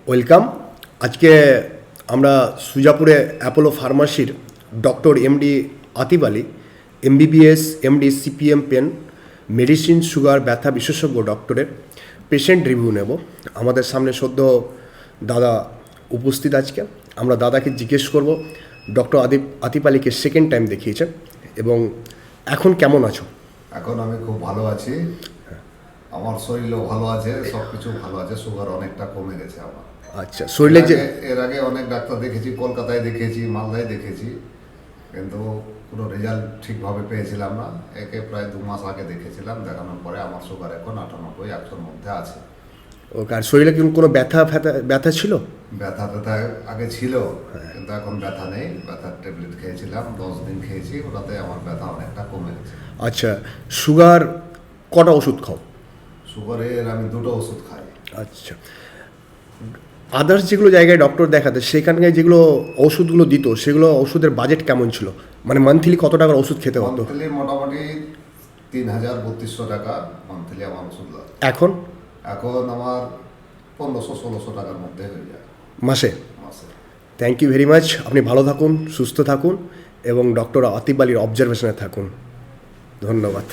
Welcome. আজকে আমরা সুজাপুরে অ্যাপোলো ফার্মাসির doctor MD Atif Ali, MBBS MD CPM pain, medicine sugar ব্যথা বিশেষজ্ঞ ডক্টরের পেশেন্ট রিভিউ নেব। আমাদের সামনে সদ্য দাদা উপস্থিত। আজকে আমরা দাদাকে জিজ্ঞেস করব ডক্টর আতিফ আলীকে সেকেন্ড টাইম দেখিয়েছেন এবং এখন কেমন আছো? এখন আমি খুব ভালো আছি, আমার শরীরও ভালো আছে, সব কিছু ভালো আছে। সুগার অনেকটা কমে গেছে আমার। আচ্ছা, শরীরে যে এর আগে অনেক ডাক্তার দেখেছি, কলকাতায় দেখেছি, মালদায় দেখেছি, কিন্তু কোনো রেজাল্ট ঠিকভাবে পেয়েছিলাম না। একে প্রায় 2 মাস আগে দেখেছিলাম, দেখানোর পরে আমার সুগার এখন 98-100-র মধ্যে আছে। ওকে, আর শরীরে কি কোনো ব্যথা ছিল? ব্যথা আগে ছিল, কিন্তু এখন ব্যথা নেই। ব্যথার ট্যাবলেট খেয়েছিলাম, 10 দিন খেয়েছি, ওটাতে আমার ব্যথা অনেকটা কমে গেছে। আচ্ছা, সুগার কটা ওষুধ খাও? সুগারের আমি 2টো ওষুধ খাই। আচ্ছা, আদার্স যেগুলো জায়গায় ডক্টর দেখাতে সেখানকার যেগুলো ওষুধগুলো দিত সেগুলো ওষুধের বাজেট কেমন ছিল? মানে মান্থলি কত টাকার ওষুধ খেতে হতো? মান্থলি মোটামুটি 3000-3200 টাকা মান্থলি আমার ওষুধ লাগে। এখন এখন আমার 1500-1600 টাকার মধ্যে হয়ে যায় মাসে। মাসে। Thank you very much. আপনি ভালো থাকুন, সুস্থ থাকুন এবং ডক্টর আতিফ আলীর অবজারভেশনে থাকুন। ধন্যবাদ।